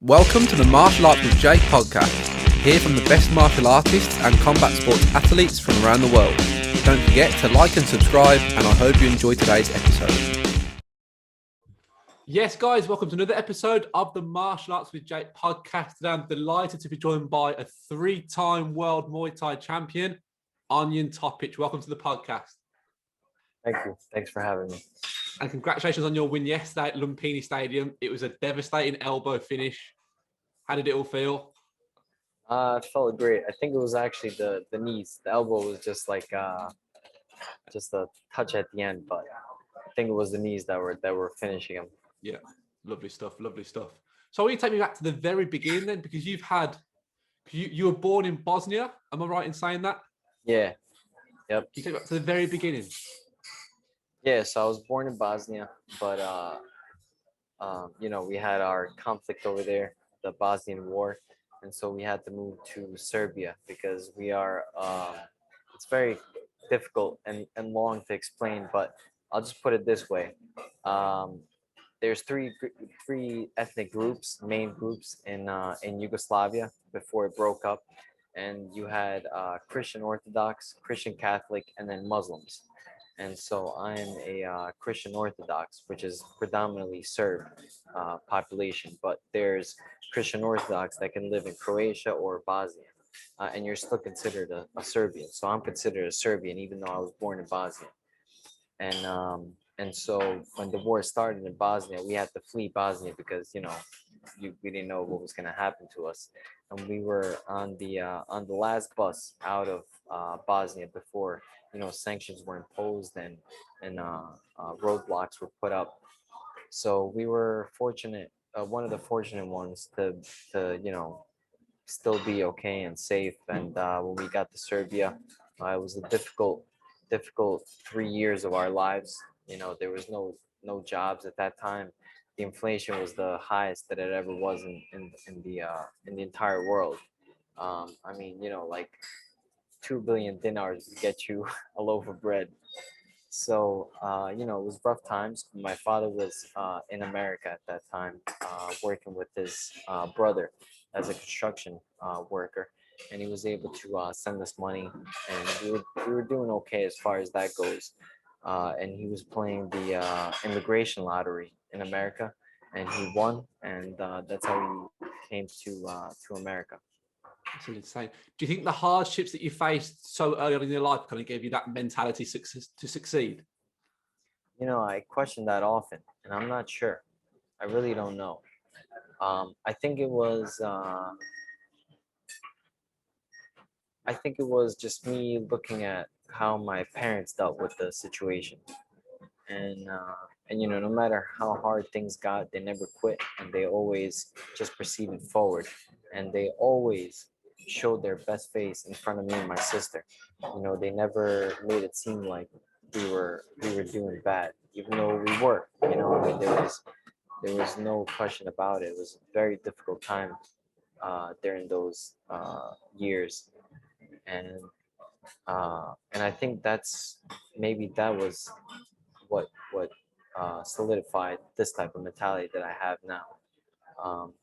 Welcome to the Martial Arts with Jake podcast. Hear from the best martial artists and combat sports athletes from around the world. Don't forget to like and subscribe, and I hope you enjoy today's episode. Yes, guys, welcome to another episode of the Martial Arts with Jake podcast. Today I'm delighted to be joined by a three-time World Muay Thai Champion, Ognjen. Welcome to the podcast. Thank you. Thanks for having me. And congratulations on your win yesterday at Lumpini Stadium. It was a devastating elbow finish. How did it all feel? It felt great. I think it was actually the knees. The elbow was just like just a touch at the end, but I think it was the knees that were finishing him. Yeah, lovely stuff. So will you take me back to the very beginning then? Because you were born in Bosnia. Am I right in saying that? Yeah. Yep. Can you take me back to the very beginning? Yeah, so I was born in Bosnia, but we had our conflict over there, the Bosnian War, and so we had to move to Serbia because we are. It's very difficult and long to explain, but I'll just put it this way: there's three ethnic groups, main groups in Yugoslavia before it broke up, and you had Christian Orthodox, Christian Catholic, and then Muslims. And so I'm a Christian Orthodox, which is predominantly Serb population, but there's Christian Orthodox that can live in Croatia or Bosnia, and you're still considered a Serbian. So I'm considered a Serbian, even though I was born in Bosnia. And so when the war started in Bosnia, we had to flee Bosnia because we didn't know what was going to happen to us, and we were on the last bus out of Bosnia before sanctions were imposed and roadblocks were put up. So we were fortunate, one of the fortunate ones to still be okay and safe. And when we got to Serbia, it was a difficult 3 years of our lives. There was no jobs at that time. The inflation was the highest that it ever was in the entire world. Like 2 billion dinars would get you a loaf of bread. So, it was rough times. My father was in America at that time, working with his brother as a construction worker, and he was able to send us money, and we were doing okay as far as that goes. And he was playing the immigration lottery in America, and he won, and that's how he came to America. That's insane. Do you think the hardships that you faced so early on in your life kind of gave you that mentality to succeed? I question that often, and I'm not sure. I really don't know. I think it was just me looking at how my parents dealt with the situation, and no matter how hard things got, they never quit, and they always just proceeded forward, and they always showed their best face in front of me and my sister. They never made it seem like we were doing bad, even though we were. There was no question about it. It was a very difficult time during those years, and I think that was what solidified this type of mentality that I have now.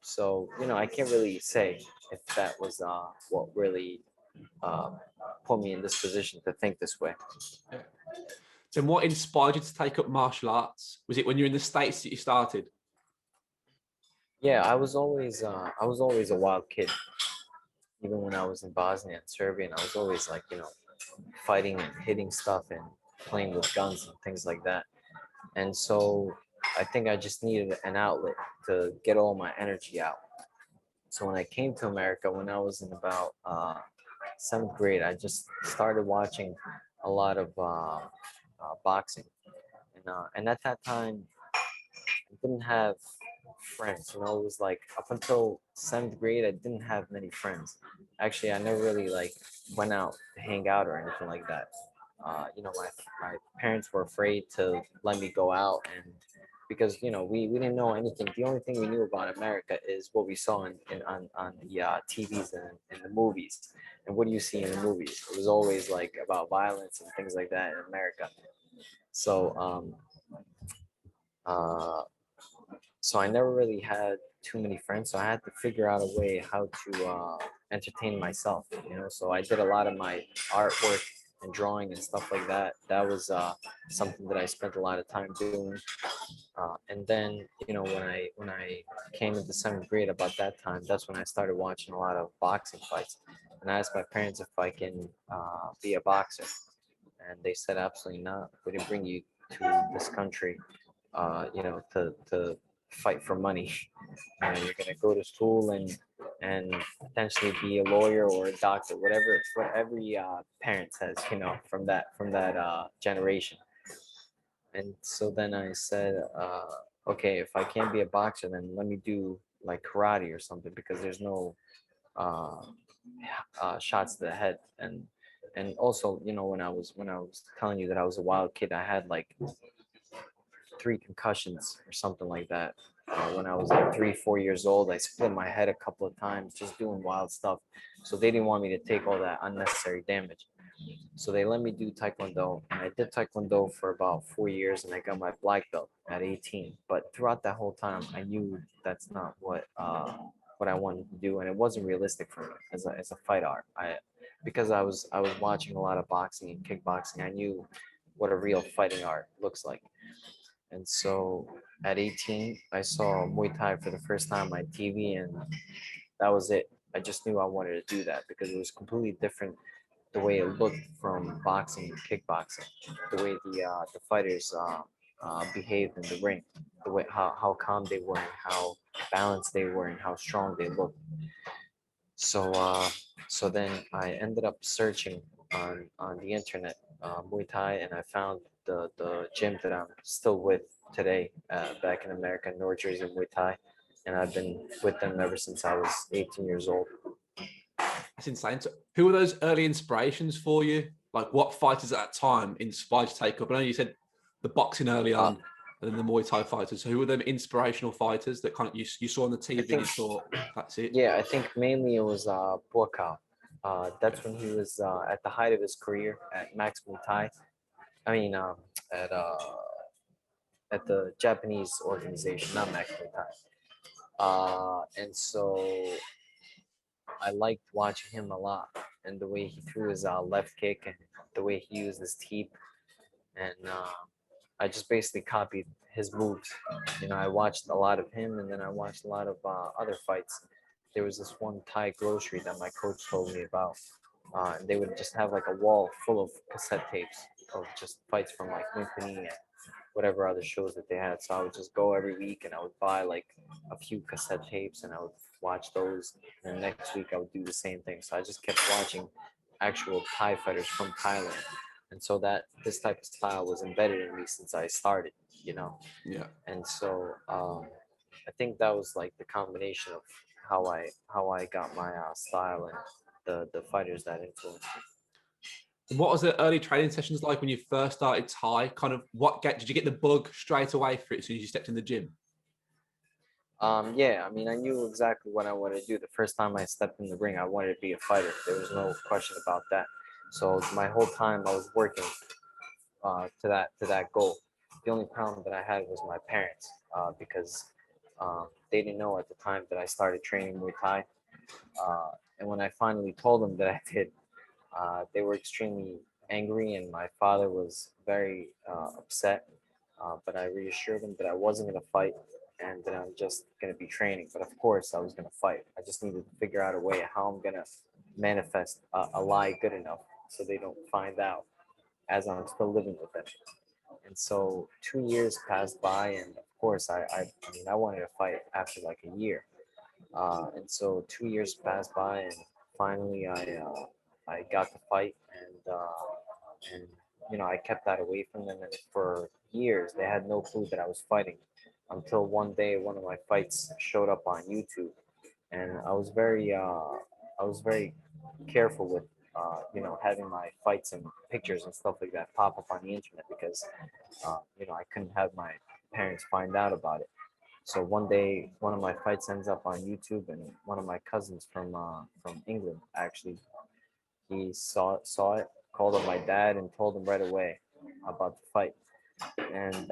So I can't really say if that was what really put me in this position to think this way. Yeah. So what inspired you to take up martial arts? Was it when you were in the States that you started? Yeah, I was always a wild kid. Even when I was in Bosnia and Serbia, and I was always like fighting and hitting stuff and playing with guns and things like that. And so I think I just needed an outlet to get all my energy out. So when I came to America, when I was in about seventh grade, I just started watching a lot of boxing, and at that time, I didn't have friends. It was like up until seventh grade, I didn't have many friends. Actually, I never really went out to hang out or anything like that. My parents were afraid to let me go out, and because we didn't know anything. The only thing we knew about America is what we saw on the TVs and the movies. And what do you see in the movies? It was always about violence and things like that in America. So so I never really had too many friends, so I had to figure out a way how to entertain myself. So I did a lot of my artwork and drawing and stuff like that. That was something that I spent a lot of time doing. And then, when I came into seventh grade, about that time, that's when I started watching a lot of boxing fights. And I asked my parents if I can be a boxer, and they said absolutely not. We didn't bring you to this country, to fight for money. You're gonna go to school and potentially be a lawyer or a doctor, whatever what every parent says, from that generation. And so then I said, okay, if I can't be a boxer, then let me do like karate or something, because there's no uh, shots to the head. And also, when I was telling you that I was a wild kid, I had like 3 concussions or something like that. When I was like 3, 4 years old, I split my head a couple of times just doing wild stuff. So they didn't want me to take all that unnecessary damage. So they let me do Taekwondo, and I did Taekwondo for about 4 years, and I got my black belt at 18. But throughout that whole time, I knew that's not what I wanted to do, and it wasn't realistic for me as a fight art. Because I was watching a lot of boxing and kickboxing, I knew what a real fighting art looks like. And so at 18, I saw Muay Thai for the first time on TV, and that was it. I just knew I wanted to do that because it was completely different the way it looked from boxing and kickboxing, the way the fighters behaved in the ring, the way how calm they were, and how balanced they were, and how strong they looked. So so then I ended up searching on the internet, Muay Thai, and I found the gym that I'm still with today, back in America, North Jersey Muay Thai, and I've been with them ever since I was 18 years old. That's insane. So who were those early inspirations for you? Like, what fighters at that time inspired you to take up? I know you said the boxing early Uh, on, and then the Muay Thai fighters. So who were them inspirational fighters that kind of you saw on the I TV and think you thought, that's it? Yeah, I think mainly it was Buakaw. That's when he was at the height of his career at Max Muay Thai. I mean, at uh, at the Japanese organization, not Max Muay Thai. And so I liked watching him a lot, and the way he threw his left kick, and the way he used his teeth, and I just basically copied his moves. I watched a lot of him, and then I watched a lot of other fights. There was this one Thai grocery that my coach told me about. And they would just have like a wall full of cassette tapes of just fights from like Wimpany and whatever other shows that they had. So I would just go every week, and I would buy like a few cassette tapes, and I would watch those. And then next week I would do the same thing. So I just kept watching actual Thai fighters from Thailand. And so that this type of style was embedded in me since I started. Yeah. And so I think that was like the combination of how I got my style and the fighters that influenced me. And what was the early training sessions like when you first started Thai? Kind of did you get the bug straight away for it as soon as you stepped in the gym? Yeah, I mean, I knew exactly what I wanted to do. The first time I stepped in the ring, I wanted to be a fighter. There was no question about that. So my whole time I was working to that goal. The only problem that I had was my parents, because they didn't know at the time that I started training Muay Thai. And when I finally told them that I did, they were extremely angry, and my father was very upset. But I reassured him that I wasn't going to fight, and that I'm just going to be training. But of course, I was going to fight. I just needed to figure out a way how I'm going to manifest a lie good enough so they don't find out as I'm still living with them. And so 2 years passed by, and of course, I mean, I wanted to fight after like a year. And so 2 years passed by, and finally I got to fight, and I kept that away from them. And for years, they had no clue that I was fighting, until one day one of my fights showed up on YouTube, and I was very careful with having my fights and pictures and stuff like that pop up on the internet, because I couldn't have my parents find out about it. So one day, one of my fights ends up on YouTube, and one of my cousins from England, actually, he saw it, called up my dad, and told him right away about the fight. And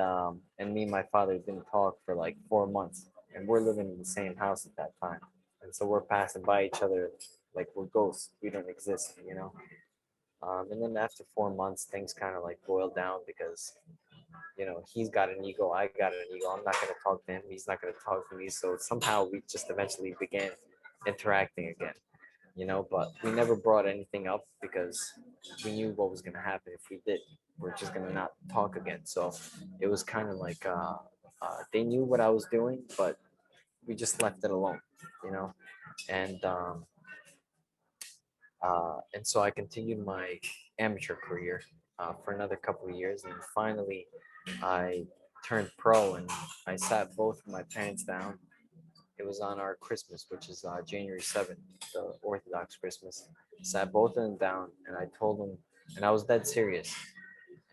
me and my father didn't talk for like 4 months. and we're living in the same house at that time, and so we're passing by each other like we're ghosts. We don't exist, you know. And then after 4 months, things kind of like boiled down because he's got an ego, I got an ego. I'm not gonna talk to him. He's not gonna talk to me. So somehow we just eventually began interacting again, but we never brought anything up because we knew what was going to happen if we did. We're just going to not talk again. So it was kind of like they knew what I was doing, but we just left it alone, you know. And so I continued my amateur career for another couple of years, and finally I turned pro, and I sat both of my parents down. It was on our Christmas, which is January 7th, the Orthodox Christmas. Sat both of them down, and I told them, and I was dead serious.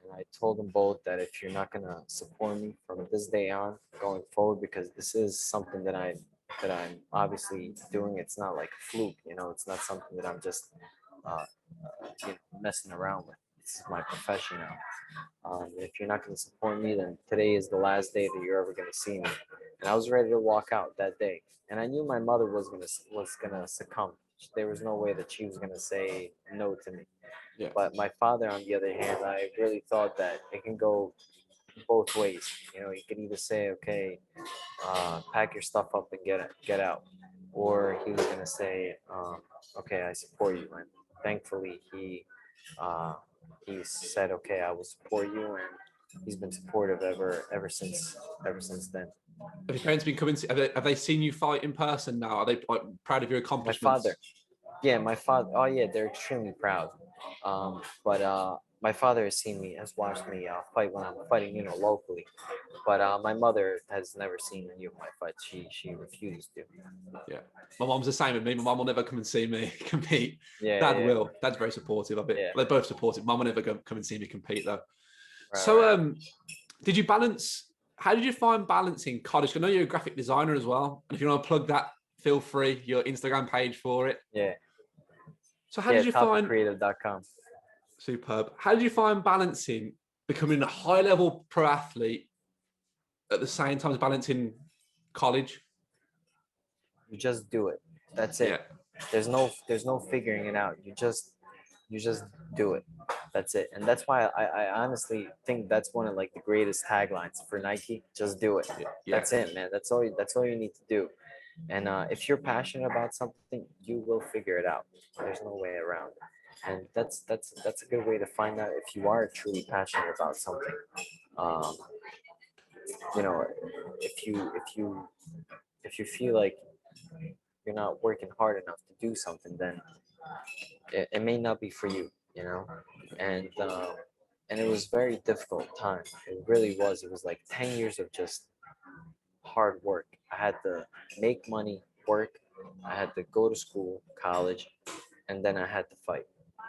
And I told them both that if you're not gonna support me from this day on, going forward, because this is something that I'm obviously doing. It's not like a fluke, It's not something that I'm just messing around with. This is my profession now. If you're not going to support me, then today is the last day that you're ever going to see me. And I was ready to walk out that day, and I knew my mother was gonna succumb. There was no way that she was gonna say no to me. Yeah. But my father, on the other hand, I really thought that it can go both ways. You could either say, okay, pack your stuff up and get out, or he was gonna say, okay, I support you. And thankfully, uh, he said, okay, I will support you, and he's been supportive ever since then. Have your parents been coming? Have they seen you fight in person now? Are they like proud of your My accomplishments? father, yeah, my father. Oh yeah, they're extremely proud. But my father has watched me fight when I'm fighting, locally. But my mother has never seen any of my fights. She refuses to. Yeah, my mom's the same with me. My mom will never come and see me compete. Yeah, Dad yeah, will. Dad's very supportive of it. yeah. They're both supportive. Mom will never come and see me compete though. Right, So, right. did you balance? How did you find balancing college? I know you're a graphic designer as well, and if you want to plug that, feel free. Your Instagram page for it. Yeah, So, how yeah. did you find? Topicreative.com. Superb. How did you find balancing becoming a high-level pro athlete at the same time as balancing college? You just do it. That's Yeah, it. There's no figuring it out. You just do it. That's it. And that's why I honestly think that's one of like the greatest taglines for Nike. Just do it. yeah. That's it, man. That's all you need to do. And if you're passionate about something, you will figure it out. There's no way around it. And that's a good way to find out if you are truly passionate about something. Um, you know, if you feel like you're not working hard enough to do something, then it may not be for you, and it was very difficult time. It really was. It was like 10 years of just hard work. I had to make money, work. I had to go to school, college, and then I had to fight.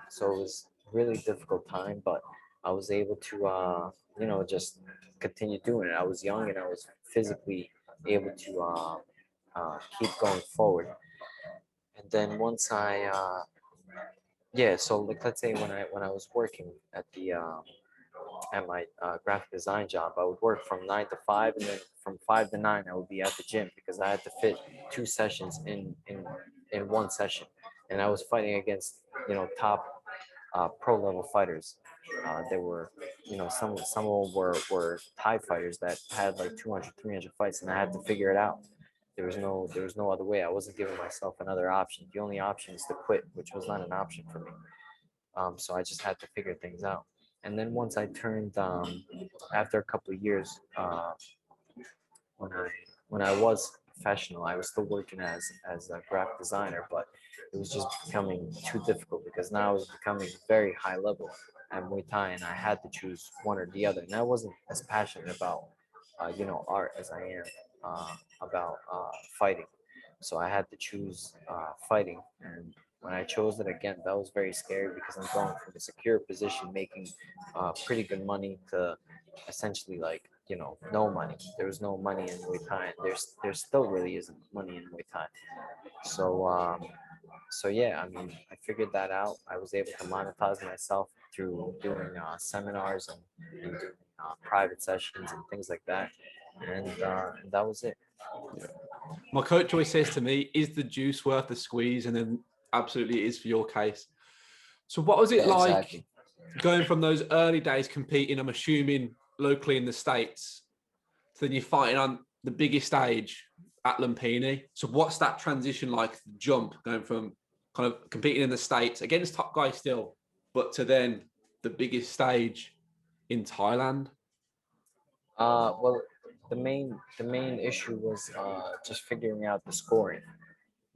So it was really difficult time, but I was able to, just continue doing it. I was young and I was physically able to keep going forward. And then once yeah, so like let's say when I was working at my graphic design job, I would work from 9 to 5, and then from 5 to 9, I would be at the gym because I had to fit 2 sessions in one session, and I was fighting against top pro level fighters. There were some of them were Thai fighters that had like 200, 300 fights, and I had to figure it out. There was no other way. I wasn't giving myself another option. The only option is to quit, which was not an option for me. So I just had to figure things out. And then once I turned, after a couple of years, when I was professional, I was still working as a graphic designer, but it was just becoming too difficult because now I was becoming very high level at Muay Thai, and I had to choose one or the other. And I wasn't as passionate about, art as I am about fighting. So I had to choose fighting, and when I chose it again, that was very scary because I'm going from a secure position, making pretty good money, to essentially like no money. There was no money in Muay Thai, and there still really isn't money in Muay Thai. So yeah, I mean, I figured that out. I was able to monetize myself through doing seminars and doing private sessions and things like that, and that was it. Yeah. My coach always says to me, is the juice worth the squeeze? And then absolutely it is for your case. So what was it Yeah, like exactly. going from those early days competing, I'm assuming locally in the States, to then you're fighting on the biggest stage at Lumpini? So what's that transition like, the jump going from kind of competing in the States against top guys still, but to then the biggest stage in Thailand? Well, the main issue was just figuring out the scoring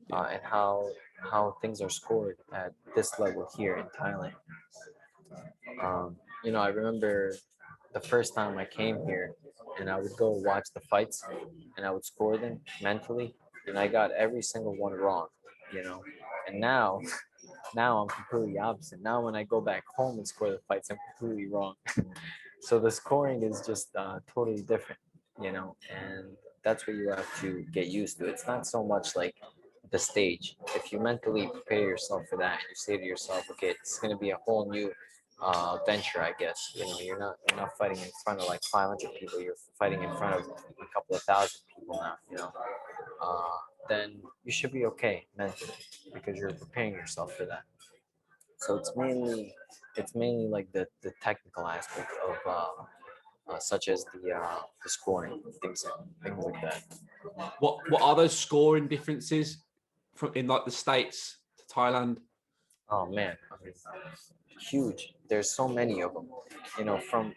Yeah. and how things are scored at this level here in Thailand. I remember the first time I came here, and I would go watch the fights, and I would score them mentally, and I got every single one wrong, you know. And now, now I'm completely opposite. Now when I go back home and score the fights, I'm completely wrong. So the scoring is just totally different, and that's what you have to get used to. It's not so much like the stage. If you mentally prepare yourself for that and you say to yourself, okay, this is going to be a whole new venture, I guess. You're not fighting in front of like 500 people. You're fighting in front of a couple of thousand people now. Uh, then you should be okay mentally because you're preparing yourself for that. So it's mainly like the technical aspect of such as the scoring things like that. What are those scoring differences from in like the States to Thailand? Oh man, I mean, huge. There's so many of them. From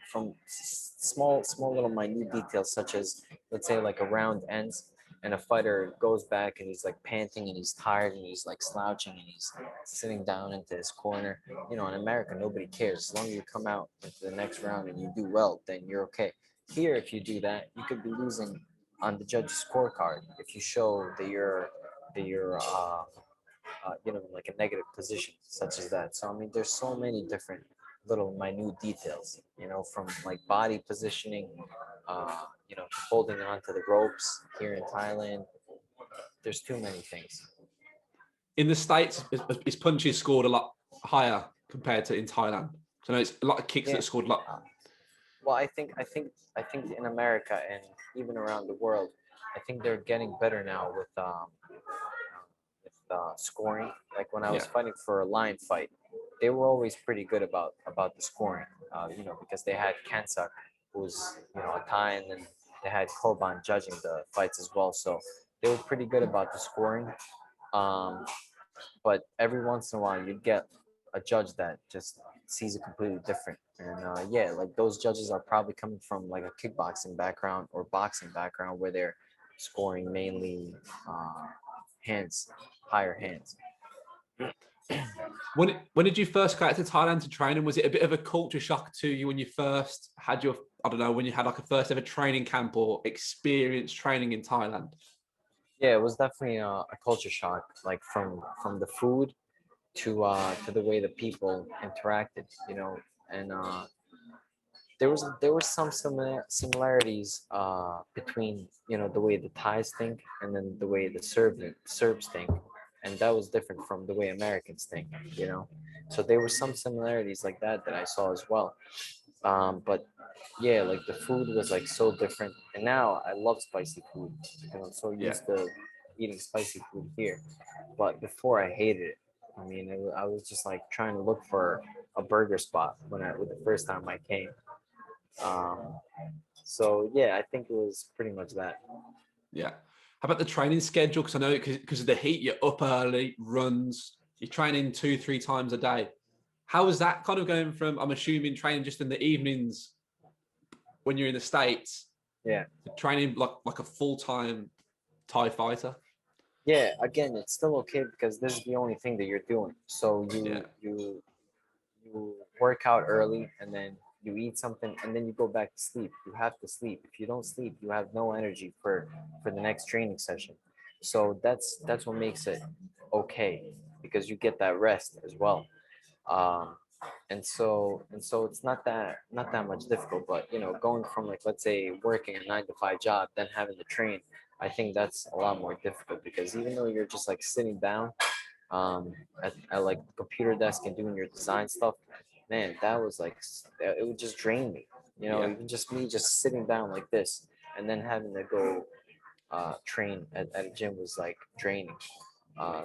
small little minute details such as, let's say, like a round ends and a fighter goes back and he's like panting and he's tired and he's like slouching and he's sitting down into his corner. In America, nobody cares. As long as you come out into the next round and you do well, then you're okay. Here, if you do that, you could be losing on the judge's scorecard if you show that you're like a negative position, such as that. So, I mean, there's so many different little minute details, from like body positioning, to holding on to the ropes here in Thailand. There's too many things. In the States, is punches scored a lot higher compared to in Thailand? So I know it's a lot of kicks that Yeah. are scored a lot. Well, I think in America and even around the world, I think they're getting better now with scoring. Like when I was Yeah. fighting for a lion fight, they were always pretty good about the scoring. Because they had Kansak, who's a Thai, and then they had Koban judging the fights as well. So they were pretty good about the scoring. Um, but every once in a while, you'd get a judge that just sees it completely different. And yeah, like those judges are probably coming from like a kickboxing background or boxing background where they're scoring mainly hands, higher hands. When did you first go out to Thailand to train? And was it a bit of a culture shock to you when you first had your, I don't know, when you had like a first ever training camp or experience training in Thailand? Yeah, it was definitely a culture shock, like from the food to the way the people interacted, and there were some similarities between the way the Thais think and then the way the Serbs think, and that was different from the way Americans think. So there were some similarities like that I saw as well. But yeah, like the food was like so different, and now I love spicy food because I'm so Yeah. used to eating spicy food here. But before I hated it. I mean, I was just like trying to look for a burger spot with the first time I came. Um, so yeah, I think it was pretty much that. Yeah. How about the training schedule? Because I know because of the heat, you're up early, runs, you're training 2, 3 times a day. How was that kind of going from, I'm assuming, training just in the evenings when you're in the States, Yeah. to training like a full-time Thai fighter? Yeah, again, it's still okay because this is the only thing that you're doing. So Yeah. you work out early and then you eat something and then you go back to sleep. You have to sleep. If you don't sleep, you have no energy for the next training session. So that's what makes it okay because you get that rest as well. Um, and so it's not that much difficult, but going from like, let's say, working a 9 to 5 job then having to train, I think that's a lot more difficult because even though you're just like sitting down at like the computer desk and doing your design stuff, man, that was like it would just drain me. Yeah. Even just me just sitting down like this and then having to go train at a gym was like draining.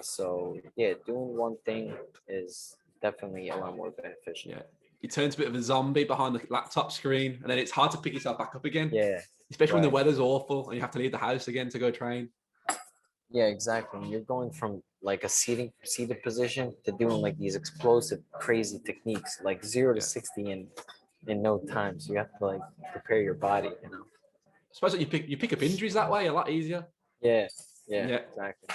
So yeah, doing one thing is definitely a lot more beneficial. Yeah. You turn into a bit of a zombie behind the laptop screen, and then it's hard to pick yourself back up again, Yeah, especially when the right. weather's awful and you have to leave the house again to go train. Yeah, exactly. When you're going from like a seated position to doing like these explosive, crazy techniques, like 0 to 60 in no time. So you have to like prepare your body, you know. I suppose that you pick up injuries that way a lot easier. Yeah, yeah, Yeah. exactly.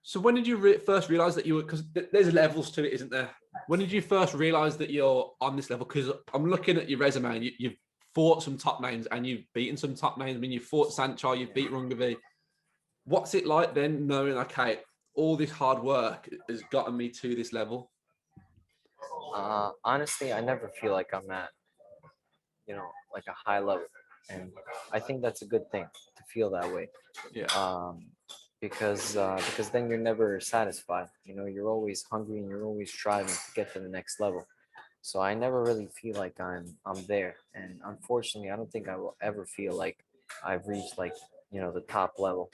So when did you first realize that you were, because there's levels to it, isn't there? When did you first realize that you're on this level? Because I'm looking at your resume and you've fought some top names and you've beaten some top names. I mean, you've fought Saenchai, you've beat Rungavi. What's it like then knowing, okay, all this hard work has gotten me to this level? Honestly, I never feel like I'm at, like a high level, and I think that's a good thing to feel that way. Yeah. Because then you're never satisfied. You know, you're always hungry and you're always striving to get to the next level. So I never really feel like I'm there, and unfortunately, I don't think I will ever feel like I've reached like the top level.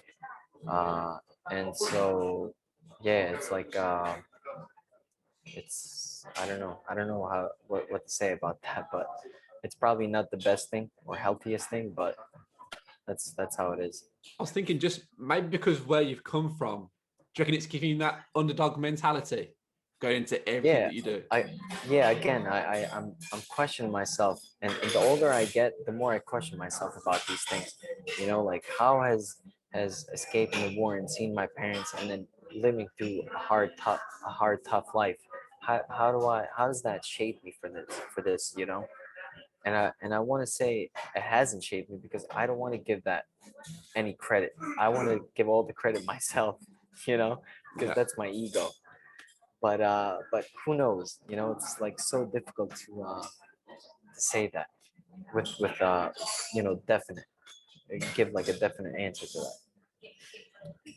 Uh, and so yeah, it's like it's I don't know what to say about that, but it's probably not the best thing or healthiest thing, but that's how it is. I was thinking just maybe because where you've come from, do you reckon it's giving you that underdog mentality going into everything Yeah, that you do? again, I'm questioning myself, and the older I get, the more I question myself about these things. You know, like how has escaping the war and seeing my parents and then living through a hard tough life. How does that shape me for this? You know, and I want to say it hasn't shaped me because I don't want to give that any credit. I want to give all the credit myself. You know, because Yeah. that's my ego. But who knows? You know, it's like so difficult to say that with definite give like a definite answer to that.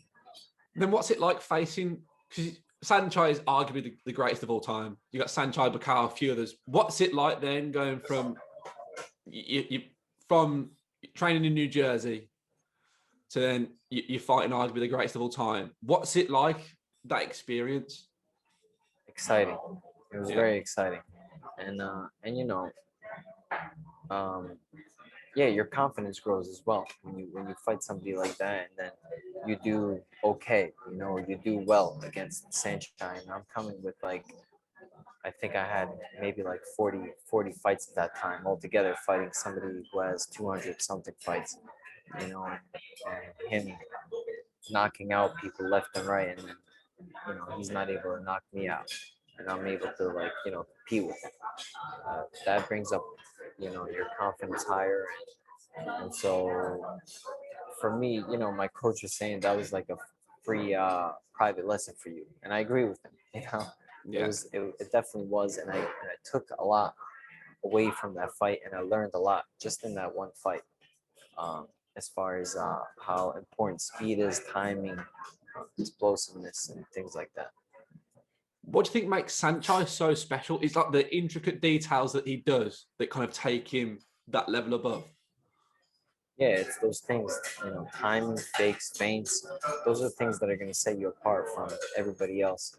Then what's it like facing? Because Sanchez is arguably the greatest of all time. You got Saenchai, Bakal, a few others. What's it like then going from from training in New Jersey to then you're fighting arguably the greatest of all time? What's it like, that experience? Exciting. It was Yeah. very exciting, and um, yeah, your confidence grows as well when you fight somebody like that, and then you do okay. You know, you do well against Sanchez, and I'm coming with like I think I had maybe like 40 fights at that time altogether, fighting somebody who has 200 something fights, and him knocking out people left and right, and then he's not able to knock me out, and I'm able to like compete with him. That brings up your confidence higher, and so for me, my coach was saying that was like a free private lesson for you, and I agree with him. Yeah. It definitely was, and I took a lot away from that fight, and I learned a lot just in that one fight. Um, as far as how important speed is, timing, explosiveness, and things like that. What do you think makes Sanchez so special? It's like the intricate details that he does that kind of take him that level above. Yeah, it's those things, timing, fakes, feints. Those are the things that are going to set you apart from everybody else.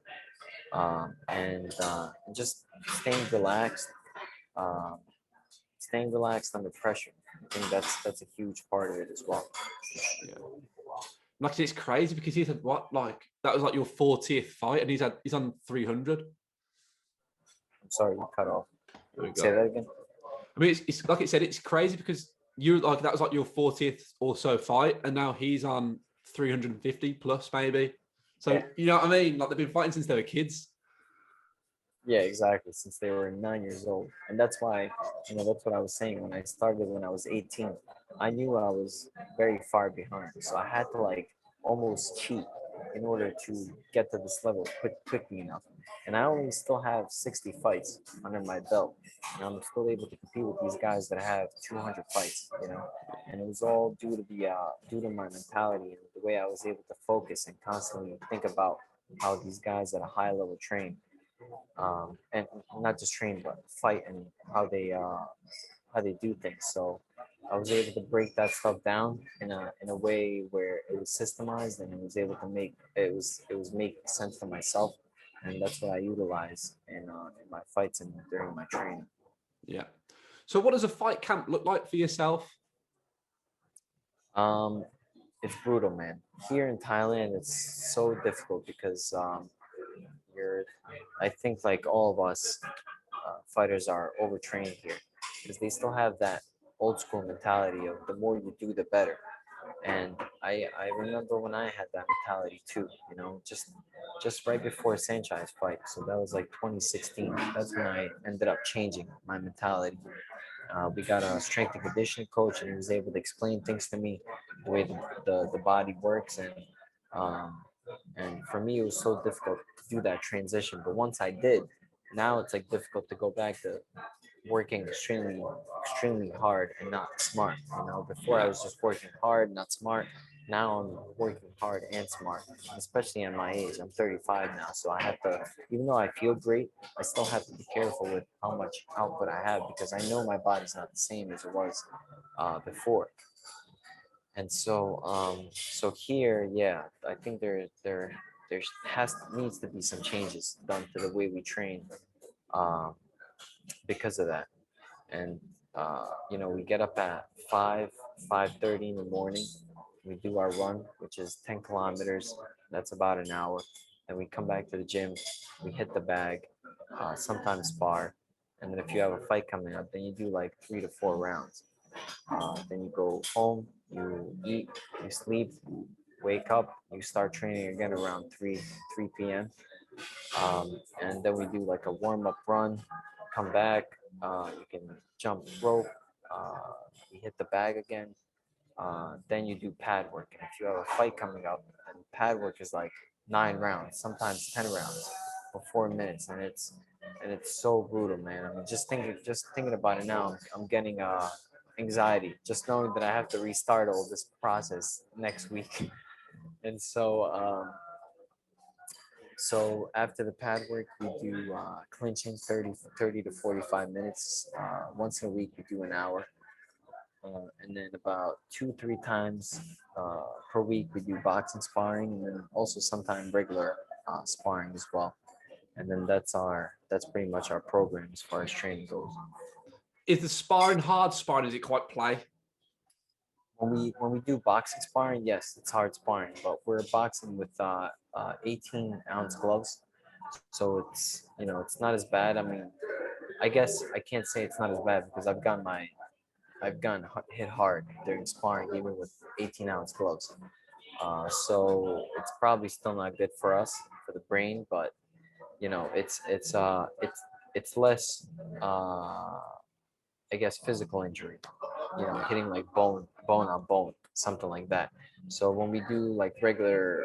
And just staying relaxed, um, staying relaxed under pressure. I think that's a huge part of it as well. Yeah. Like I said, it's crazy because he's had what, like that was like your 40th fight, and he's on 300. I'm sorry, you cut off. There we Say go. that again. I mean, it's like it said, it's crazy because you like that was like your 40th or so fight, and now he's on 350 plus maybe. So Yeah. you know what I mean? Like they've been fighting since they were kids. Yeah, exactly. Since they were 9 years old, and that's why, that's what I was saying when I started when I was 18. I knew I was very far behind, so I had to like almost cheat in order to get to this level quickly enough. And I only still have 60 fights under my belt, and I'm still able to compete with these guys that have 200 fights. And it was all due to my mentality and the way I was able to focus and constantly think about how these guys at a high level train, and not just train but fight, and how they do things. So I was able to break that stuff down in a way where it was systemized and it was able to make it was making sense for myself, and that's what I utilize in my fights and during my training. Yeah. So what does a fight camp look like for yourself? Um, it's brutal, man. Here in Thailand, it's so difficult because you're. I think like all of us fighters are overtrained here because they still have that old school mentality of the more you do, the better. And I remember when I had that mentality too, you know, just right before Saenchai's fight. So that was like 2016. That's when I ended up changing my mentality. We got a strength and conditioning coach, and he was able to explain things to me, the way the body works, um, and for me it was so difficult to do that transition. But once I did, now it's like difficult to go back to working extremely hard and not smart. You know, before I Yeah. was just working hard, not smart. Now I'm working hard and smart, especially at my age. I'm 35 now, so I have to, even though I feel great, I still have to be careful with how much output I have because I know my body's not the same as it was before. And so, so here, yeah, I think there has needs to be some changes done to the way we train um, because of that. And you know, we get up at 5:30 in the morning. We do our run, which is 10 kilometers. That's about an hour. Then we come back to the gym. We hit the bag, sometimes spar, and then if you have a fight coming up, then you do like 3 to 4 rounds. Then you go home, you eat, you sleep, wake up, you start training again around 3 p.m. And then we do like a warm up run, come back, you can jump rope, you hit the bag again, then you do pad work. And if you have a fight coming up, and pad work is like 9 rounds, sometimes 10 rounds for 4 minutes, and it's so brutal, man. I mean, just thinking about it now, I'm getting anxiety just knowing that I have to restart all this process next week. And so after the pad work, we do clinching 30 to 45 minutes. Once in a week, we do an hour. And then about 2, 3 times per week, we do boxing sparring, and then also sometimes regular sparring as well. And then that's pretty much our program as far as training goes. Is the sparring hard sparring? Is it quite play? When we do boxing sparring, yes, it's hard sparring, but we're boxing with 18-ounce gloves, so it's, you know, it's not as bad. I mean, I guess I can't say it's not as bad because I've gotten hit hard during sparring even with 18-ounce gloves. So it's probably still not good for us for the brain, but you know, it's less I guess physical injury, you know, hitting like bone on bone, something like that. So when we do like regular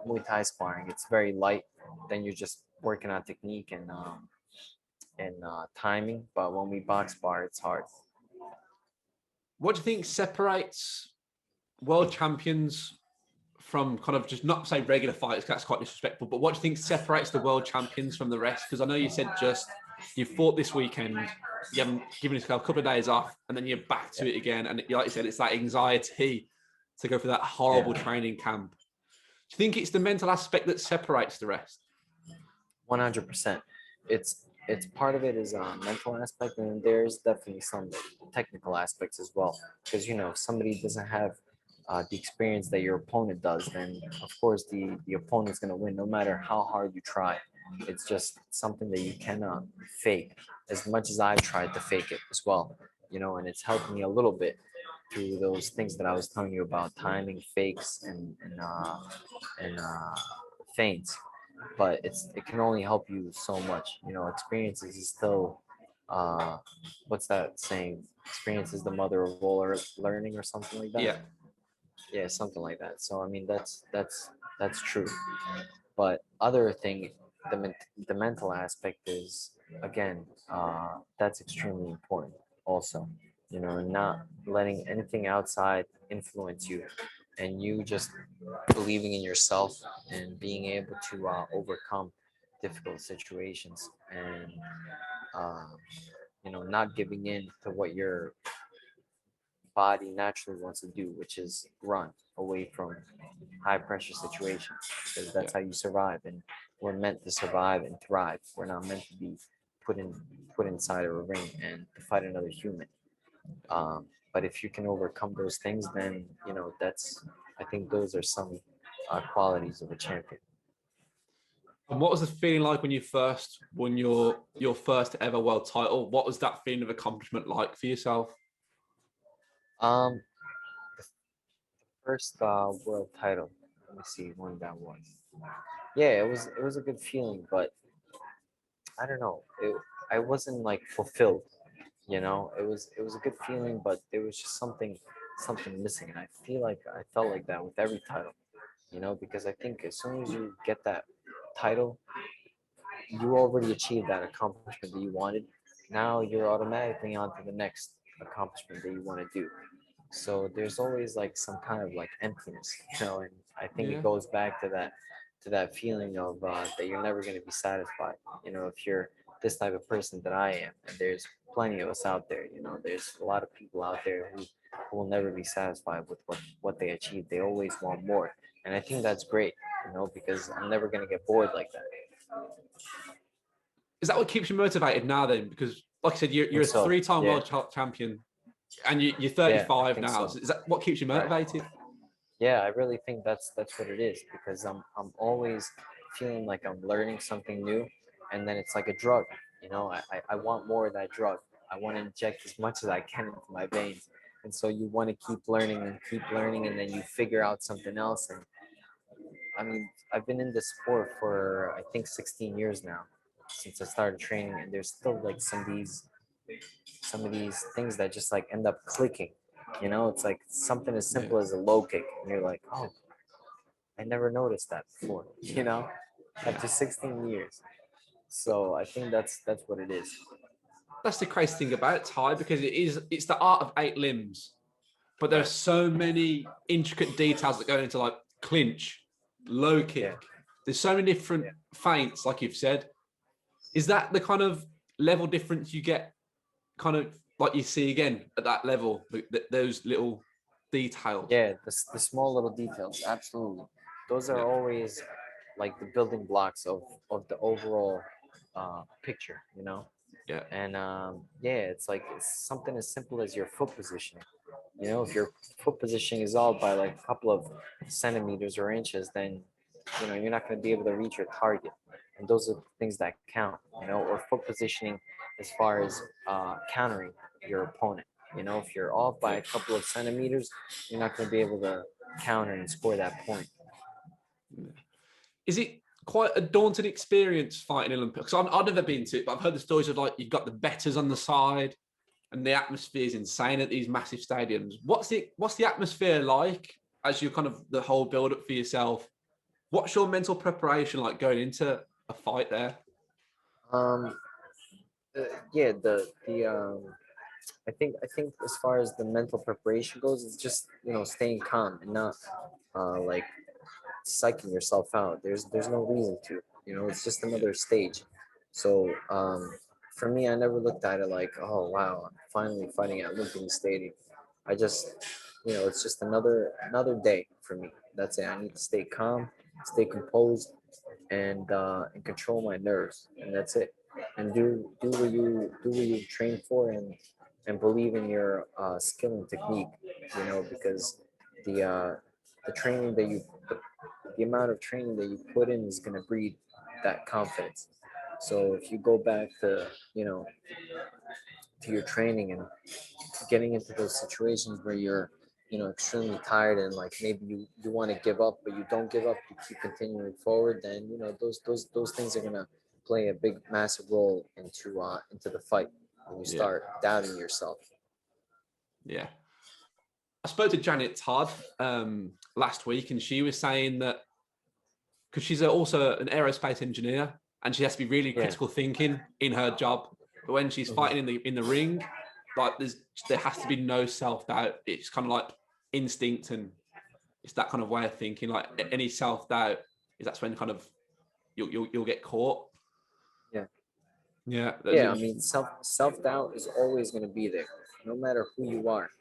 Muay Thai sparring, it's very light. Then you're just working on technique and timing. But when we box spar, it's hard. What do you think separates world champions from kind of just not say regular fighters, 'cause that's quite disrespectful, but what do you think separates the world champions from the rest? Because I know you said just you fought this weekend, you haven't given yourself a couple of days off, and then you're back to Yeah, it again. And like you said, it's that anxiety to go through that horrible yeah, training camp. Do you think it's the mental aspect that separates the rest? 100%. It's part of it is a mental aspect, and there's definitely some technical aspects as well. Because you know, if somebody doesn't have the experience that your opponent does, then of course the opponent's gonna win no matter how hard you try. It's just something that you cannot fake. As much as I've tried to fake it as well, you know, and it's helped me a little bit through those things that I was telling you about timing, fakes, and feints. But it can only help you so much. You know, experiences is still what's that saying? Experience is the mother of all learning, or something like that. Yeah. Yeah, something like that. So I mean, that's true. But other thing, the mental aspect is, again, that's extremely important also. You know, and not letting anything outside influence you, and you just believing in yourself and being able to overcome difficult situations, and uh, you know, not giving in to what you're body naturally wants to do, which is run away from high pressure situations, because Yeah. that's how you survive. And we're meant to survive and thrive. We're not meant to be put in put inside of a ring and to fight another human. But if you can overcome those things, then that's I think those are some qualities of a champion. And what was the feeling like when you first won your first ever world title? What was that feeling of accomplishment like for yourself? Um, the first world title. Let me see when that was. Yeah, it was a good feeling, but I don't know. I wasn't like fulfilled. It was a good feeling, but there was just something missing, and I feel like I felt like that with every title. Because I think as soon as you get that title, you already achieved that accomplishment that you wanted. Now you're automatically on to the next accomplishment that you want to do. So there's always like some kind of like emptiness, and I think it Yeah. goes back to that feeling of that you're never going to be satisfied. If you're this type of person that I am, and there's plenty of us out there. There's a lot of people out there who will never be satisfied with what they achieve. They always want more, and I think that's great. Because I'm never going to get bored like that. Is that what keeps you motivated now then? Because like I said, I you're think a so. three-time Yeah, champion and you're yeah, I 35 think now. so. So is that what keeps you Right. motivated? Yeah, I really think that's what it is, because I'm always feeling like I'm learning something new, and then it's like a drug. I want more of that drug. I want to inject as much as I can into my veins, and so you want to keep learning, and then you figure out something else. And I mean, I've been in this sport for I think 16 years now, since I started training, and there's still like some of these things that just like end up clicking. It's like something as Yeah. simple as a low kick, and you're like, oh, I never noticed that before, Yeah. after 16 years. So I think that's what it is. That's the crazy thing about Thai because it's the art of 8 limbs, but there are Right. so many intricate details that go into like clinch, low Yeah. kick. There's so many different Yeah. feints, like you've said. Is that the kind of level difference you get, kind of like you see again at that level, those little details? Yeah. The small little details. Absolutely. Those are Yeah, always like the building blocks of the overall picture, yeah, And yeah, it's something as simple as your foot positioning. If your foot positioning is off by like a couple of centimeters or inches, then you're not going to be able to reach your target. And those are the things that count. Or foot positioning as far as countering your opponent. If you're off by yeah. a couple of centimeters, you're not going to be able to counter and score that point. Is it quite a daunting experience fighting Olympics? I've never been to it, but I've heard the stories of like you've got the betters on the side, and the atmosphere is insane at these massive stadiums. What's the atmosphere like as you kind of the whole build up for yourself? What's your mental preparation like going into a fight there? Um, yeah, I think as far as the mental preparation goes, it's just staying calm and not like psyching yourself out. There's no reason to. It's just Yeah, another stage. So for me, I never looked at it like, oh wow, I'm finally fighting at Olympic Stadium. I just, it's just another day for me. That's it. I need to stay calm, stay composed, and control my nerves, and that's it. And do what you train for, and believe in your skill and technique. Because the uh, the training that you the amount of training that you put in is going to breed that confidence. So if you go back to your training and getting into those situations where you're extremely tired, and like maybe you want to give up, but you don't give up, you keep continuing forward, then those things are going to play a big massive role into the fight when you yeah, start doubting yourself. yeah. I spoke to Janet Todd last week, and she was saying that because she's also an aerospace engineer, and she has to be really Yeah. critical thinking in her job. But when she's Mhm. fighting in the ring, like there has to be no self doubt. It's kind of like instinct, and it's that kind of way of thinking. Like any self doubt that's when kind of you'll get caught. Yeah. Yeah, Yeah, I mean, self doubt is always going to be there, no matter who you are.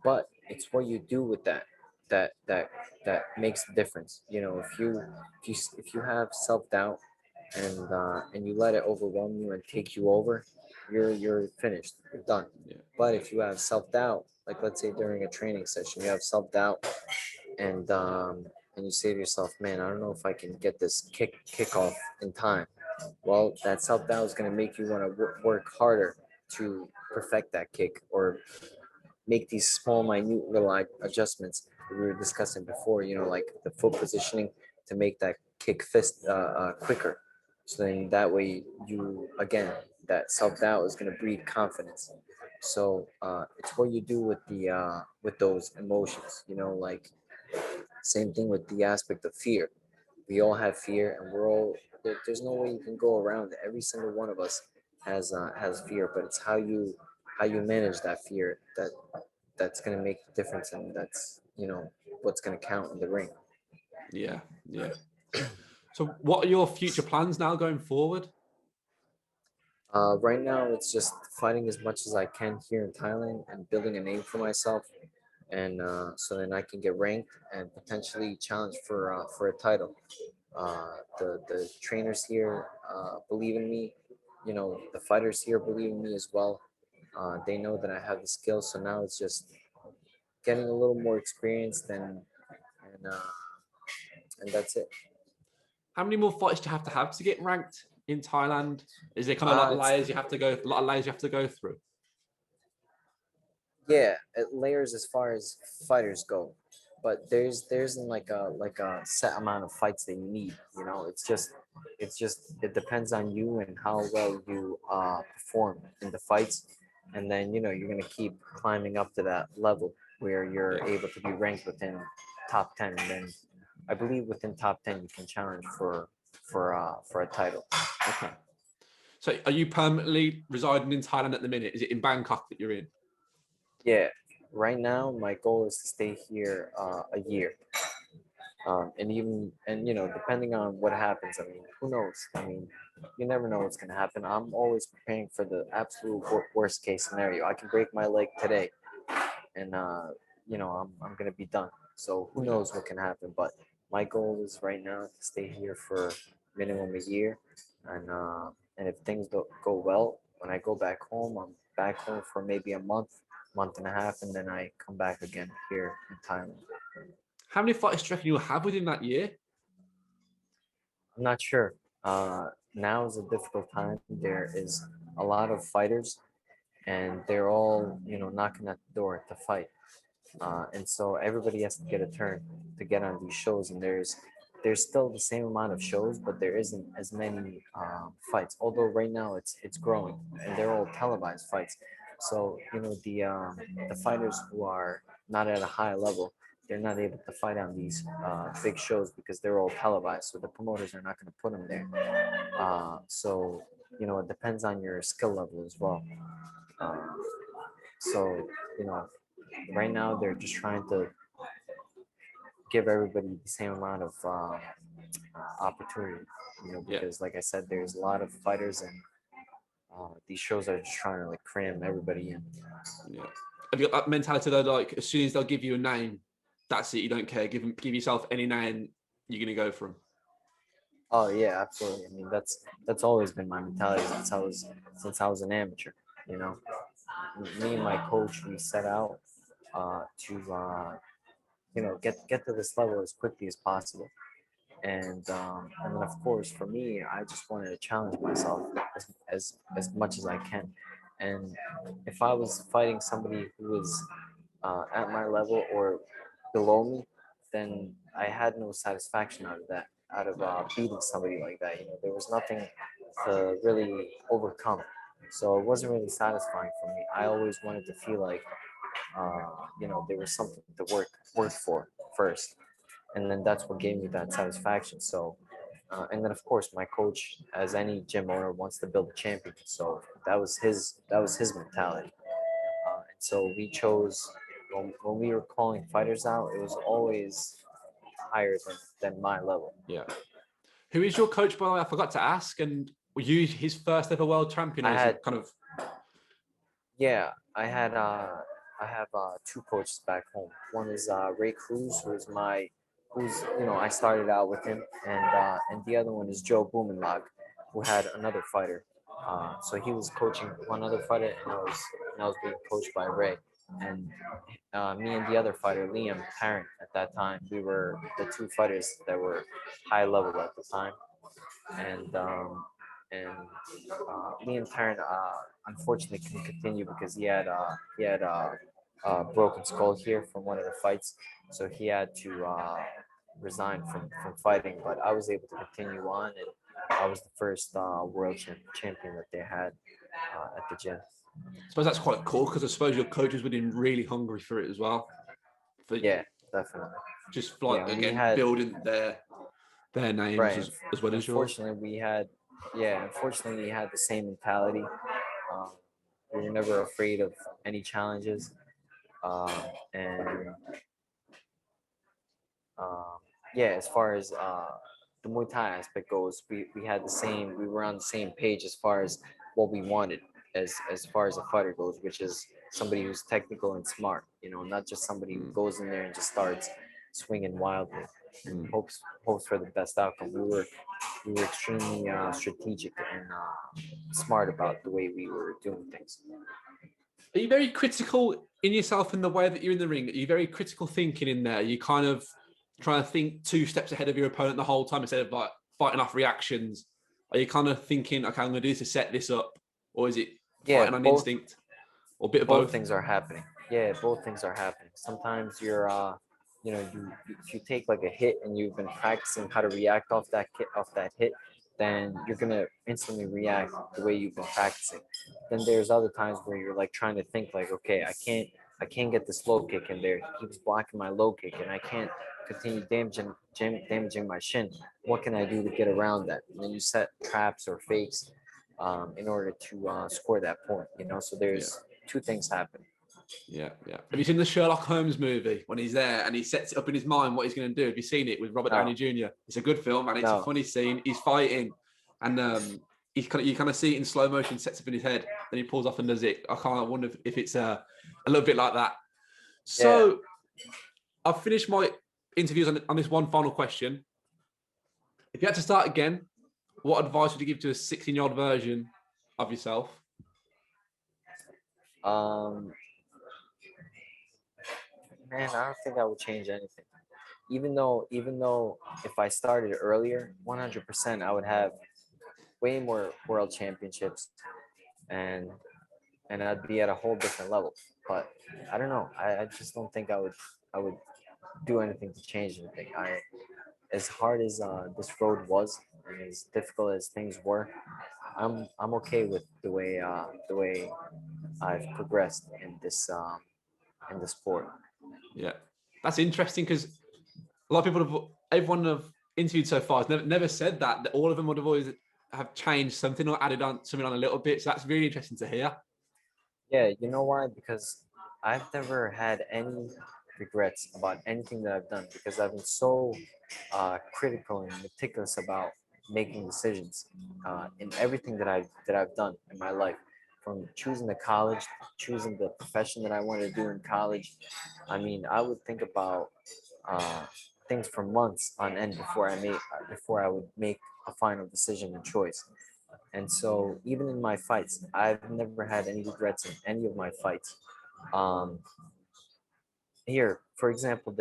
but it's what you do with that that that makes the difference. You know, if you have self-doubt and you let it overwhelm you and take you over, you're finished, you're done. Yeah. But if you have self-doubt, like let's say during a training session you have self-doubt, and you say to yourself, man, I don't know if I can get this kick off in time. Well, that self-doubt is going to make you want to work harder to perfect that kick, or make these small, minute little adjustments that we were discussing before, you know, like the foot positioning to make that kick fist quicker. So then that way you, again, that self-doubt is going to breed confidence. So it's what you do with those emotions, you know, like same thing with the aspect of fear. We all have fear, and there's no way you can go around it. Every single one of us has fear, but it's how you manage that fear that's going to make the difference, and that's, you know, what's going to count in the ring. Yeah, yeah. So what are your future plans now going forward? Right now, it's just fighting as much as I can here in Thailand and building a name for myself, and so then I can get ranked and potentially challenge for a title. The trainers here believe in me. You know, the fighters here believe in me as well. They know that I have the skills, so now it's just getting a little more experience and that's it. How many more fights do you have to get ranked in Thailand? Is there kind of like It's layers you have to go, a lot of layers you have to go through? Yeah, it layers as far as fighters go, but there's like a set amount of fights that you need. You know, it's just it depends on you and how well you perform in the fights, and then you know you're gonna keep climbing up to that level where you're Yeah. able to be ranked within top 10, and then I believe within top 10 you can challenge for a title. Okay. So are you permanently residing in Thailand at the minute? Is it in Bangkok that you're in? Yeah, right now my goal is to stay here a year. And you know, depending on what happens, I mean, who knows? I mean, you never know what's gonna happen. I'm always preparing for the absolute worst case scenario. I can break my leg today, and you know, I'm gonna be done. So who Yeah. knows what can happen? But my goal is right now to stay here for minimum a year, and if things don't go well, when I go back home, I'm back home for maybe a month and a half, and then I come back again here in Thailand. How many fights do you reckon you'll have within that year? I'm not sure. Now is a difficult time. There is a lot of fighters, and they're all, you know, knocking at the door to fight. And so everybody has to get a turn to get on these shows. And there's still the same amount of shows, but there isn't as many fights. Although right now it's growing, and they're all televised fights. So you know the fighters who are not at a high level, they're not able to fight on these big shows because they're all televised. So the promoters are not going to put them there. So you know it depends on your skill level as well. Uh, so you know right now they're just trying to give everybody the same amount of opportunity, you know, Yeah. because like I said, there's a lot of fighters, and these shows are just trying to like cram everybody in. Yeah. Have you got that mentality though, like as soon as they'll give you a name, that's it, you don't care. Give yourself any name, you're gonna go for them. Oh yeah, absolutely. I mean, that's always been my mentality since I was an amateur. You know, me and my coach, we set out to you know get to this level as quickly as possible. And then of course for me, I just wanted to challenge myself as much as I can. And if I was fighting somebody who was at my level or below me, then I had no satisfaction out of that, out of beating somebody like that. You know, there was nothing to really overcome, so it wasn't really satisfying for me. I always wanted to feel like you know there was something to work for first, and then that's what gave me that satisfaction. So, and then of course my coach, as any gym owner, wants to build a champion. So that was his mentality. And so we chose when we were calling fighters out, it was always higher than my level. Yeah. Who is your coach, by the way? I forgot to ask. And were you his first ever world champion, or I is he had kind of Yeah, I had I have two coaches back home. One is Ray Cruz, who's I started out with him, and the other one is Joe Blumenlag, who had another fighter. So he was coaching one other fighter, and I was being coached by Ray. And me and the other fighter, Liam Parent, at that time, we were the two fighters that were high level at the time. And Liam Parent unfortunately couldn't continue because he had broken skull here from one of the fights, so he had to resign from fighting. But I was able to continue on, and I was the first champion that they had at the gym. I suppose that's quite cool because I suppose your coaches would have been really hungry for it as well. For Yeah, definitely. just like Yeah, again building their names right. as well as yours. Unfortunately, we had the same mentality. Um, we were never afraid of any challenges, um, and um, yeah, as far as the Muay Thai aspect goes, we had the same. We were on the same page as far as what we wanted, as far as a fighter goes, which is somebody who's technical and smart. Not just somebody who goes in there and just starts swinging wildly and hopes for the best outcome. We were extremely strategic and smart about the way we were doing things. Are you very critical in yourself in the way that you're in the ring? Are you very critical thinking in there? You kind of trying to think 2 steps ahead of your opponent the whole time instead of like fighting off reactions? Are you kind of thinking, okay, I'm going to do this to set this up? Or is it Yeah, fighting on instinct? Or a bit of both both? things are happening. Yeah, both things are happening. Sometimes if you take like a hit and you've been practicing how to react off that hit, then you're gonna instantly react the way you've been practicing. Then there's other times where you're like trying to think like, okay, I can't get this low kick in there. He keeps blocking my low kick, and I can't continue damaging my shin. What can I do to get around that? And then you set traps or fakes in order to score that point. So there's two things happen. Yeah. Have you seen the Sherlock Holmes movie when he's there and he sets it up in his mind what he's going to do? Have you seen it with Robert Downey Jr.? It's a good film and it's a funny scene. He's fighting and you kind of see it in slow motion, sets up in his head, then he pulls off and does it. I wonder if it's a little bit like that. So I've finished my interviews on this one final question. If you had to start again, what advice would you give to a 16-year-old version of yourself? Man, I don't think I would change anything. Even though if I started earlier, 100% I would have way more world championships, and I'd be at a whole different level. But I don't know. I just don't think I would do anything to change anything. As hard as this road was, and as difficult as things were, I'm okay with the way I've progressed in this sport. Yeah, that's interesting because a lot of people everyone I've interviewed so far has never said that all of them would have always have changed something or added on something on a little bit. So that's really interesting to hear. Yeah, you know why? Because I've never had any regrets about anything that I've done because I've been so critical and meticulous about making decisions in everything that I've done in my life, from choosing the college, choosing the profession that I wanted to do in college. I mean, I would think about uh, things for months on end before I would make a final decision and choice. And so even in my fights, I've never had any regrets in any of my fights. Um, Here, for example,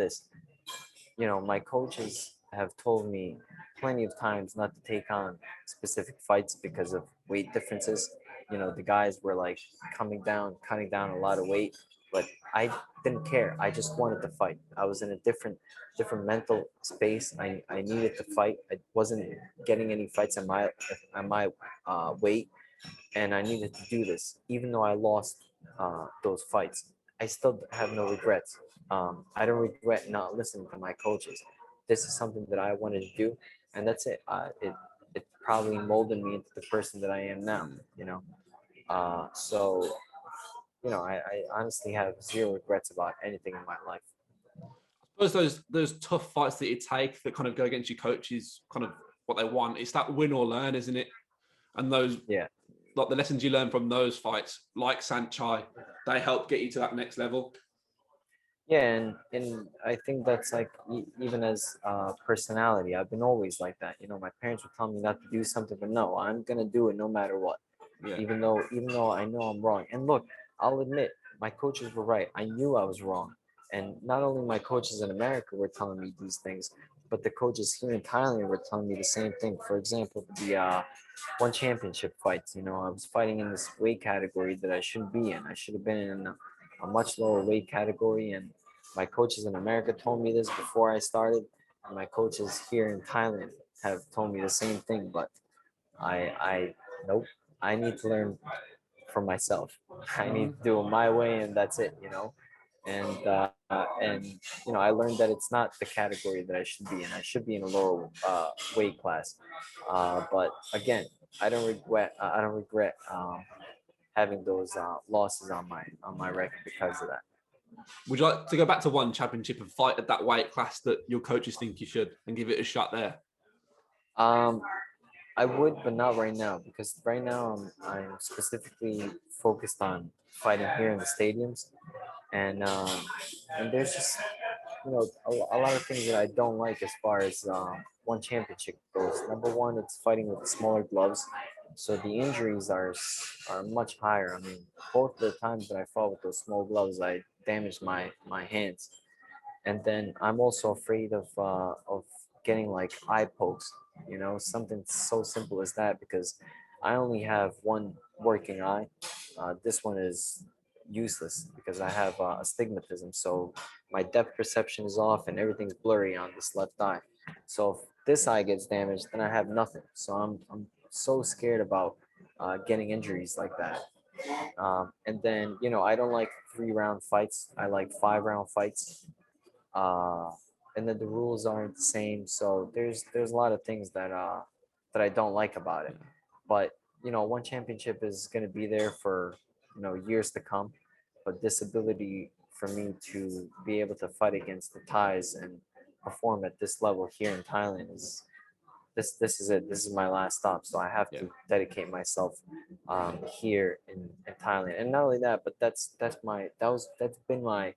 my coaches have told me plenty of times not to take on specific fights because of weight differences. The guys were like cutting down a lot of weight, but I didn't care. I just wanted to fight. I was in a different mental space. I needed to fight. I wasn't getting any fights at my weight, and I needed to do this. Even though I lost those fights, I still have no regrets. I don't regret not listening to my coaches. This is something that I wanted to do, and that's it. It probably molded me into the person that I am now. So I honestly have zero regrets about anything in my life. I suppose those tough fights that you take that kind of go against your coaches, kind of what they want. It's that win or learn, isn't it? And those Yeah. like the lessons you learn from those fights, like Saenchai, they help get you to that next level. Yeah, and I think that's like even as personality, I've been always like that. You know, my parents would tell me not to do something, but no, I'm gonna do it no matter what. Yeah. Even though I know I'm wrong. And look, I'll admit, my coaches were right. I knew I was wrong. And not only my coaches in America were telling me these things, but the coaches here in Thailand were telling me the same thing. For example, the one championship fights, you know, I was fighting in this weight category that I shouldn't be in. I should have been in a much lower weight category. And my coaches in America told me this before I started. And my coaches here in Thailand have told me the same thing. But I nope. I need to learn for myself. I need to do it my way, and that's it, you know. And you know, I learned that it's not the category that I should be in. I should be in a lower weight class. But again, I don't regret having those losses on my record because of that. Would you like to go back to one championship and fight at that weight class that your coaches think you should and give it a shot there? Um, I would, but not right now because right now I'm specifically focused on fighting here in the stadiums, and and there's just a lot of things that I don't like as far as one championship goes. Number one, it's fighting with smaller gloves, so the injuries are much higher. I mean, both the times that I fought with those small gloves, I damaged my hands, and then I'm also afraid of getting like eye pokes. You know, something so simple as that because I only have one working eye. This one is useless because I have astigmatism. So my depth perception is off and everything's blurry on this left eye. So if this eye gets damaged, then I have nothing. So I'm so scared about getting injuries like that. And then, you know, I don't like 3 round fights. I like 5 round fights. Uh, and then the rules aren't the same. So there's a lot of things that I don't like about it. But you know, one championship is going to be there for years to come. But this ability for me to be able to fight against the Thais and perform at this level here in Thailand is this is it. This is my last stop. So I have to dedicate myself here in Thailand. And not only that, but that's been my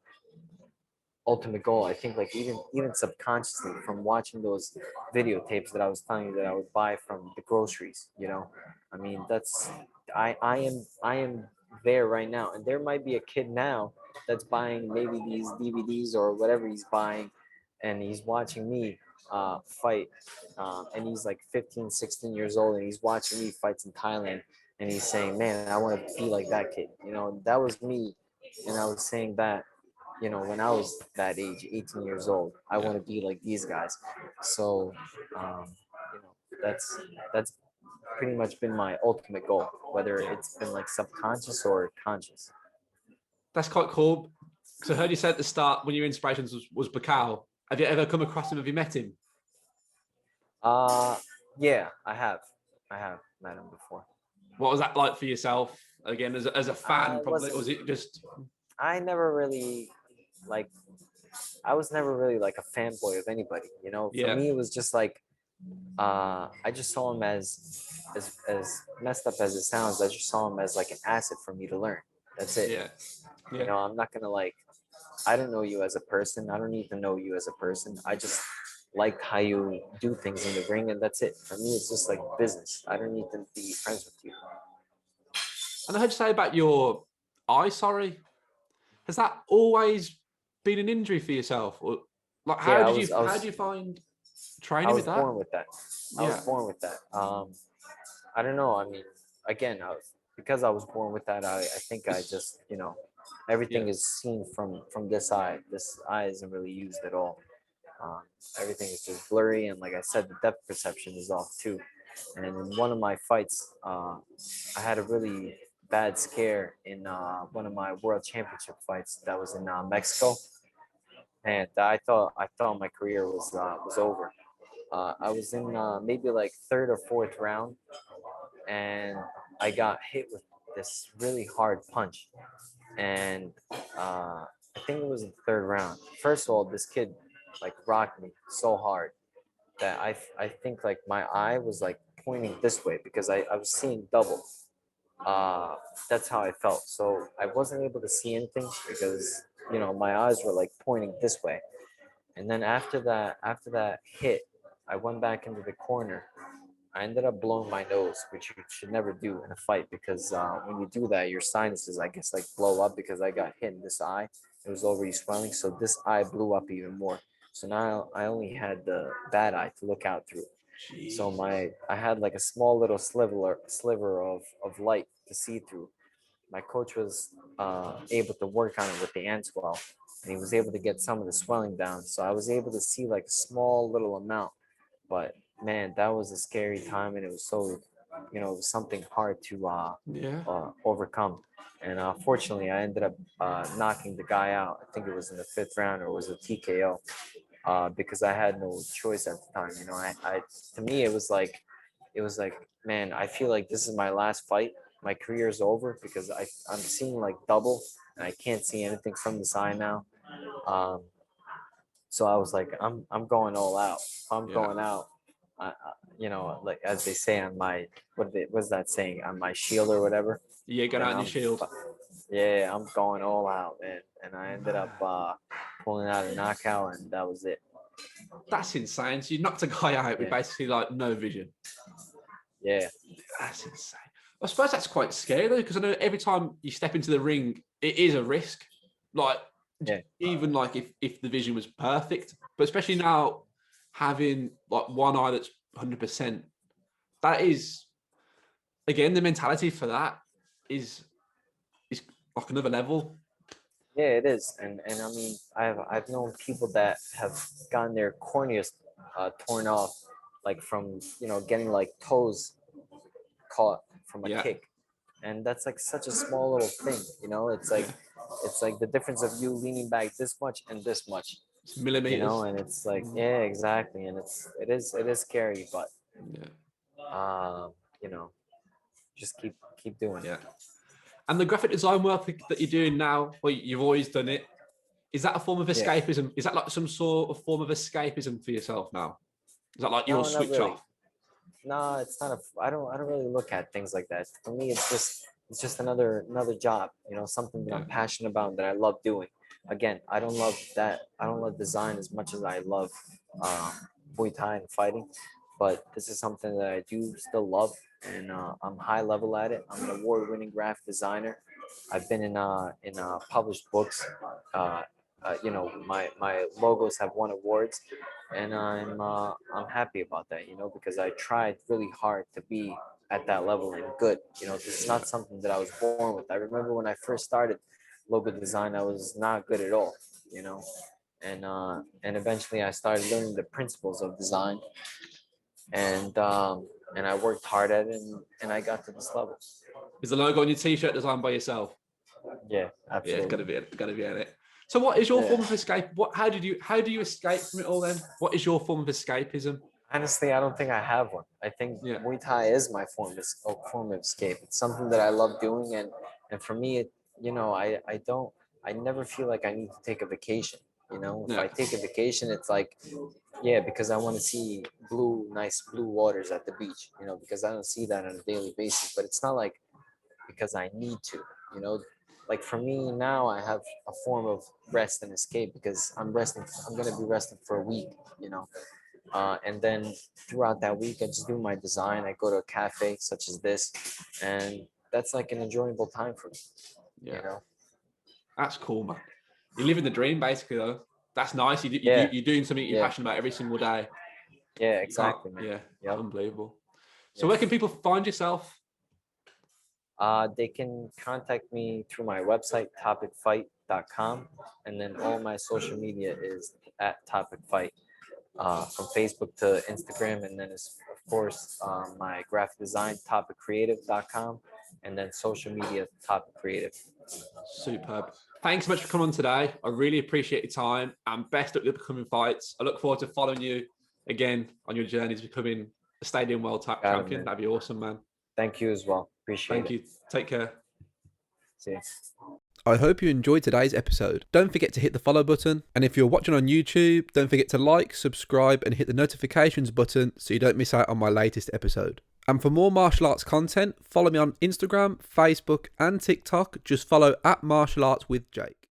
ultimate goal. I think like even subconsciously from watching those videotapes that I was telling you that I would buy from the groceries, you know. I mean, that's I am there right now. And there might be a kid now that's buying maybe these DVDs or whatever he's buying and he's watching me fight and he's like 15, 16 years old and he's watching me fights in Thailand and he's saying, man, I want to be like that kid. You know, that was me. And I was saying that when I was that age, 18 years old, I want to be like these guys. So, you know, that's pretty much been my ultimate goal, whether it's been like subconscious or conscious. That's quite cool. So I heard you say at the start when your inspirations was Bacau. Have you ever come across him? Have you met him? Uh, yeah, I have. I have met him before. What was that like for yourself? Again, as a fan, probably, was it just? I never really like. I was never really like a fanboy of anybody. You know, for me, it was just like I just saw him as messed up as it sounds. I just saw him as like an asset for me to learn. That's it. Yeah. You know, I'm not gonna like. I don't know you as a person. I don't need to know you as a person. I just like how you do things in the ring, and that's it. For me, it's just like business. I don't need to be friends with you. And I heard you say about your eye. Sorry, has that always been an injury for yourself, or like Yeah, how did you find training I was with that? born with that. I was born with that. I don't know. I mean, again, because I was born with that. I think I just everything is seen from this eye. This eye isn't really used at all. Um, Everything is just blurry, and like I said, the depth perception is off too. And in one of my fights, I had a really bad scare in one of my world championship fights that was in Mexico, and I thought my career was over. I was in maybe like third or fourth round, and I got hit with this really hard punch, and I think it was the third round. First of all, this kid like rocked me so hard that I think like my eye was like pointing this way because I was seeing double. that's how I felt. So I wasn't able to see anything because my eyes were like pointing this way. And then after that hit, I went back into the corner. I ended up blowing my nose, which you should never do in a fight because when you do that, your sinuses, I guess, like blow up because I got hit in this eye. It was already swelling, so this eye blew up even more. So now I only had the bad eye to look out through. So Jeez. I had like a small little sliver of light to see through. My coach was able to work on it with the ant swell, and he was able to get some of the swelling down. So I was able to see like a small little amount. But man, that was a scary time, and it was so, it was something hard to Yeah. overcome. And fortunately, I ended up knocking the guy out. I think it was in the fifth round, or it was a TKO, because I had no choice at the time. I to me it was like, man, I feel like this is my last fight. My career is over because I'm seeing like double, and I can't see anything from the side now. Um, so I was like, I'm going all out. I'm Yeah. going out. Like as they say on my what's that saying, on my shield or whatever. Yeah, get Then out on your shield. yeah, I'm going all out, man. And I ended up pulling out a knockout, and that was it. That's insane. So you knocked a guy out with Yeah, basically like no vision. yeah, That's insane. I suppose that's quite scary though, because I know every time you step into the ring, it is a risk. Like yeah. even like if the vision was perfect, but especially now having like one eye that's 100%, that is again the mentality for that is like another level. Yeah, it is, and I mean, I've known people that have gotten their corneas torn off, like from getting like toes caught from a Yeah, kick, and that's like such a small little thing. yeah. It's like the difference of you leaning back this much and this much, It's millimeters. and it's like, yeah, exactly, and it is scary, but Yeah, um, you know, just keep doing it. yeah. And the graphic design work that you're doing now, well, you've always done it. Is that a form of Yeah, escapism? Is that like some sort of form of escapism for yourself now? Is that like your no, not switch really. off? No, it's not a. I don't really look at things like that. For me, it's just another job. Something that Yeah, I'm passionate about and that I love doing. Again, I don't love that. I don't love design as much as I love um, Muay Thai and fighting. But this is something that I do still love, and I'm high level at it. I'm an award-winning graphic designer. I've been in published books. Uh, my logos have won awards, and I'm happy about that. Because I tried really hard to be at that level and good. This is yeah, not something that I was born with. I remember when I first started logo design, I was not good at all. You know, and eventually I started learning the principles of design, and I worked hard at it, and I got to this level. is the logo on your t-shirt designed by yourself? Yeah, Yeah, it's absolutely. gotta be in it. So what is your Yeah. form of escape? How do you escape from it all then? What is your form of escapism? Honestly, I don't think I have one. I think Yeah, Muay Thai is my form of escape. It's something that I love doing, and for me, I never feel like I need to take a vacation. If yeah, I take a vacation, it's like, yeah, because I want to see nice blue waters at the beach. Because I don't see that on a daily basis. But it's not like because I need to. You know, like for me now, I have a form of rest and escape because I'm resting. I'm gonna be resting for a week. You know, and then throughout that week, I just do my design. I go to a cafe such as this, and that's like an enjoyable time for me. yeah. You know? That's cool, man. You're living the dream, basically, though. That's nice. Yeah, You're doing something you're yeah, passionate about every single day. yeah. You can't, Exactly, man. yeah, Yep. unbelievable. So Yeah. where can people find yourself? They can contact me through my website, topicfight.com, and then all my social media is at Topic Fight, from Facebook to Instagram, and then of course my graphic design, topiccreative.com, and then social media, Topic Creative. Superb. Thanks so much for coming on today. I really appreciate your time and best luck with the upcoming fights. I look forward to following you again on your journey to becoming a Stadium World Tap Got it, Champion. man. That'd be awesome, man. Thank you as well. Appreciate Thank it. you. Take care. See you. I hope you enjoyed today's episode. Don't forget to hit the follow button. And if you're watching on YouTube, don't forget to like, subscribe, and hit the notifications button so you don't miss out on my latest episode. And for more martial arts content, follow me on Instagram, Facebook, and TikTok. Just follow @martialartswithjake.